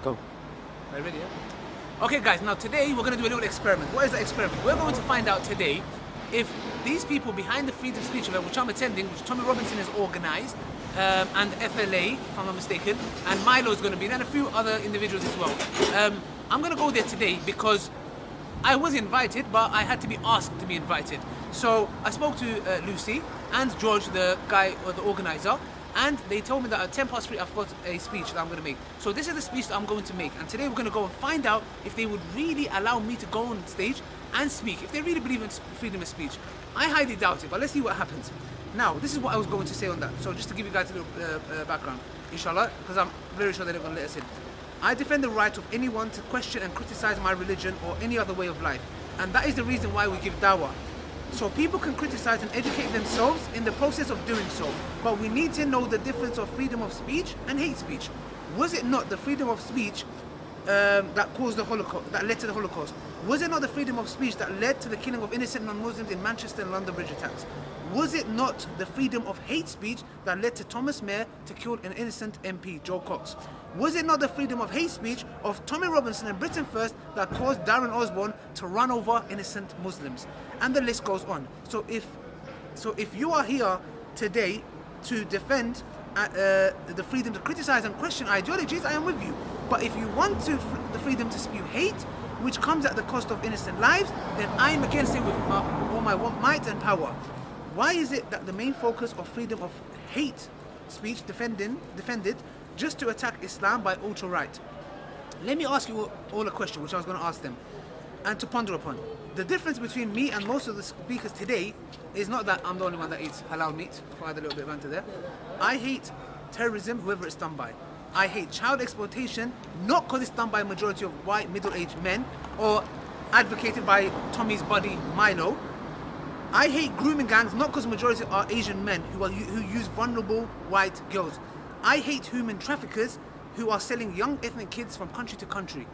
Go. Are you ready? Yeah? Okay, guys. Now today we're going to do a little experiment. What is the experiment? We're going to find out today if these people behind the freedom of speech event, which I'm attending, which Tommy Robinson has organised, and FLA, if I'm not mistaken, and Milo is going to be there, and a few other individuals as well. I'm going to go there today because I was invited, but I had to be asked to be invited. So I spoke to Lucy and George, the guy or the organizer, and they told me that at 3:10 I've got a speech that I'm going to make. So this is the speech that I'm going to make, and today we're going to go and find out if they would really allow me to go on stage and speak, if they really believe in freedom of speech. I highly doubt it, but let's see what happens. Now, this is what I was going to say on that. So just to give you guys a little background, inshallah, because I'm very sure they're not going to let us in. I defend the right of anyone to question and criticize my religion or any other way of life. And that is the reason why we give dawah. So people can criticize and educate themselves in the process of doing so. But we need to know the difference of freedom of speech and hate speech. Was it not the freedom of speech that caused the Holocaust, that led to the Holocaust? Was it not the freedom of speech that led to the killing of innocent non-Muslims in Manchester and London Bridge attacks? Was it not the freedom of hate speech that led to Thomas Mayer to kill an innocent MP, Joe Cox? Was it not the freedom of hate speech of Tommy Robinson and Britain First that caused Darren Osborne to run over innocent Muslims? And the list goes on. So if you are here today to defend the freedom to criticize and question ideologies, I am with you. But if you want the freedom to spew hate, which comes at the cost of innocent lives, then I am against it with all my might and power. Why is it that the main focus of freedom of hate speech defended just to attack Islam by ultra-right? Let me ask you all a question, which I was going to ask them, and to ponder upon. The difference between me and most of the speakers today is not that I'm the only one that eats halal meat. If I had a little bit of banter there. I hate terrorism, whoever it's done by. I hate child exploitation, not because it's done by a majority of white middle-aged men or advocated by Tommy's buddy Milo. I hate grooming gangs, not because the majority are Asian men who use vulnerable white girls. I hate human traffickers who are selling young ethnic kids from country to country.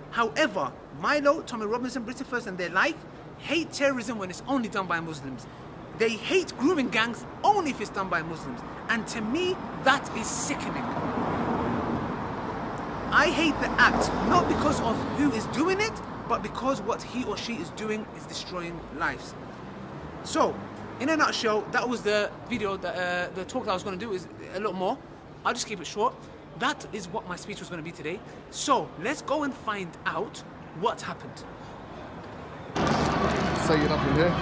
However, Milo, Tommy Robinson, Britain First and their like hate terrorism when it's only done by Muslims. They hate grooming gangs only if it's done by Muslims. And to me, that is sickening. I hate the act, not because of who is doing it, but because what he or she is doing is destroying lives. So, in a nutshell, that was the video, the talk that I was going to do is a lot more. I'll just keep it short. That is what my speech was going to be today. So, let's go and find out what happened. Saying up in here.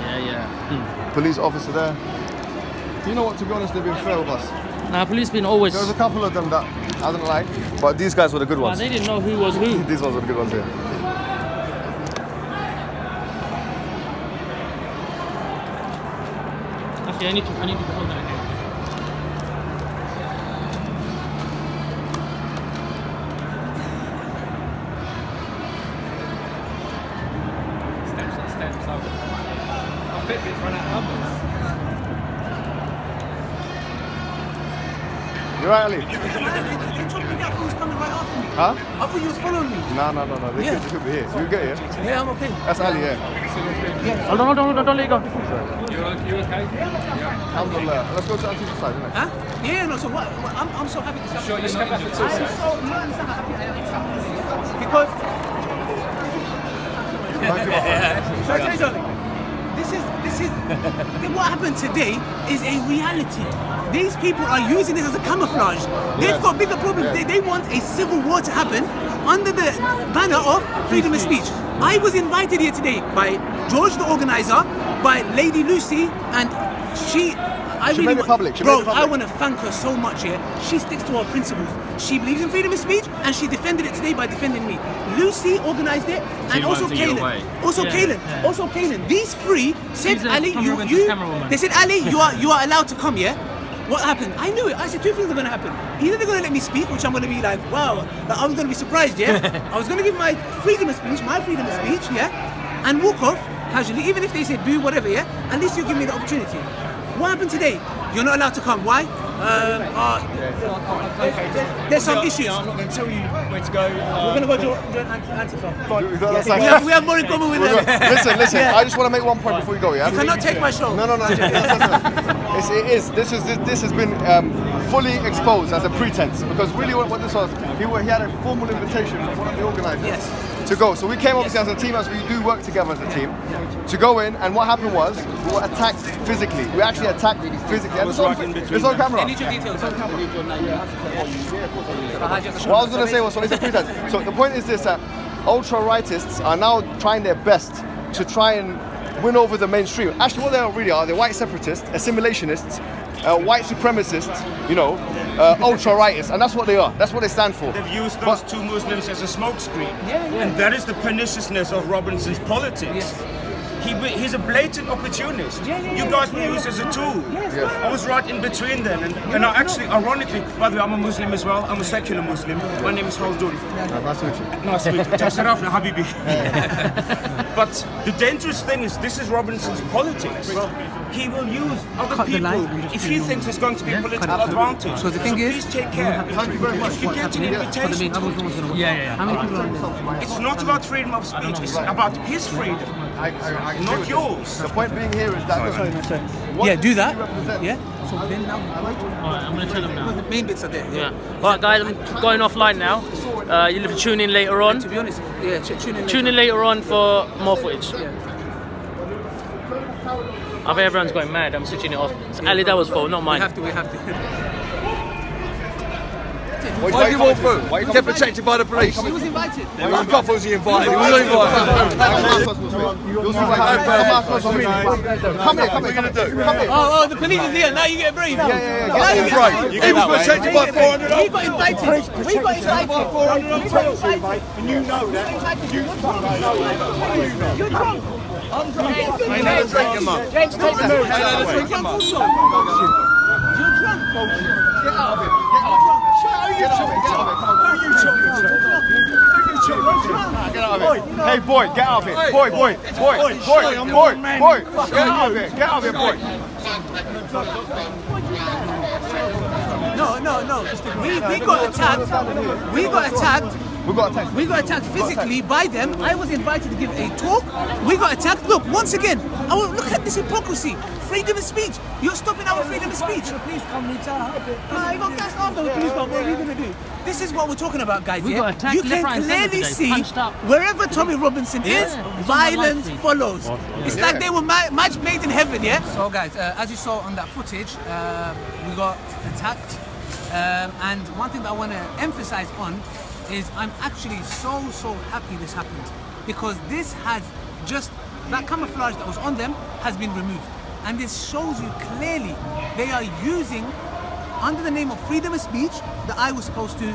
Yeah. Police officer there. You know what, to be honest, they've been fair with us. Nah, police been always... There was a couple of them that I didn't like, but these guys were the good ones. They didn't know who was who. These ones were the good ones here. Actually, I need to hold that again. Steps. I'll fit this run out of numbers. You right, Ali? You told me that who was coming right after me. Huh? I thought you was following me. No. They could be here. So you get here? Yeah, I'm okay. That's Ali, yeah. Hold on, don't let go. You okay? Yeah. Alhamdulillah. Let's go to the other side, innit? Huh? Yeah, no, so what? I'm so happy to see you. Sure, you're not injured too, sir? You don't understand how happy I am. Because... Shall I tell you something? What happened today is a reality. These people are using this as a camouflage. They've got bigger problems. They want a civil war to happen under the banner of freedom of speech. I was invited here today by George, the organizer, by Lady Lucy, and she made it public. I want to thank her so much here. She sticks to her principles. She believes in freedom of speech, and she defended it today by defending me. Lucy organized it, and also Kaylin. Also Kaylin. These three said, Ali, they said, Ali, you are allowed to come here. What happened? I knew it. I said two things are going to happen. Either they're going to let me speak, which I'm going to be like, wow, I was going to be surprised, yeah? I was going to give my freedom of speech, yeah? And walk off casually, even if they say boo, whatever, yeah? At least you give me the opportunity. What happened today? You're not allowed to come. Why? There's some issues. I'm not going to tell you where to go. We're going to go to Antifa. We have more in common with them. Listen. I just want to make one point before you go, yeah? You cannot take my show. No. This has been fully exposed as a pretense, because really what this was, he had a formal invitation from one of the organisers to go. So we came obviously as a team, as we do work together as a team, to go in, and what happened was we were attacked physically. We actually attacked physically. And it's on camera. Any details? What I was going to say was, so it's a pretense. So the point is this, that ultra-rightists are now trying their best to try and win over the mainstream. Actually, what they really are, they're white separatists, assimilationists, white supremacists, you know, ultra-rightists, and that's what they are. That's what they stand for. They've used those two Muslims as a smokescreen. And that is the perniciousness of Robinson's politics. He's a blatant opportunist. You guys were used as a tool. I was right in between them, and I actually, ironically, by the way, I'm a Muslim as well. I'm a secular Muslim. My name is Haldun. Nice to meet you. Nice to meet you. Tasharafna, Habibi. But the dangerous thing is, this is Robinson's politics. He will use other people if he thinks there's going to be political advantage. So the thing is, please take care. Thank you very much. If you get an invitation, How many people are there? it's not about freedom of speech. It's about his freedom. I agree Not with yours. this. The point being here is that yeah, do that. Yeah. So then now, Alright, I'm gonna tell them now. the main bits are there. Yeah. Alright guys, I'm going offline now. You'll have to tune in later on. To be honest, yeah, tune in. Tune in later on for more footage. Yeah. I bet everyone's going mad. I'm switching it off. It's Ali Dawah's fault, not mine. We have to. Why do you walk through? Get protected by the police. He was invited. I thought was he invited? He was not invited. Come here, what are you going to do? Come here. Oh, the police is here. Now you get brave. Yeah. Now you get brave. He was protected by 400 We got invited. We got invited. and you know that. You're drunk. I'm drunk. Ain't no drinking, man. James, take that. Ain't no drinking, You're man. drunk. Get out of it. Get out of it. Hey boy, get out of it. Boy. Get out of it. Get out of it, boy. No. We got attacked. We got attacked physically by them. I was invited to give a talk. We got attacked. Look, once again, look at this hypocrisy. Freedom of speech. You're stopping our freedom of speech. Please come reach out. You got gas after the police. What are we going to do? This is what we're talking about, guys. We got attacked You left, can right, and centre clearly today. see Punched up. wherever Tommy Robinson is, violence follows. It's like they were match made in heaven, yeah? So, guys, as you saw on that footage, we got attacked. And one thing that I want to emphasize on is I'm actually so happy this happened, because this has just, that camouflage that was on them has been removed, and this shows you clearly they are using, under the name of freedom of speech, that I was supposed to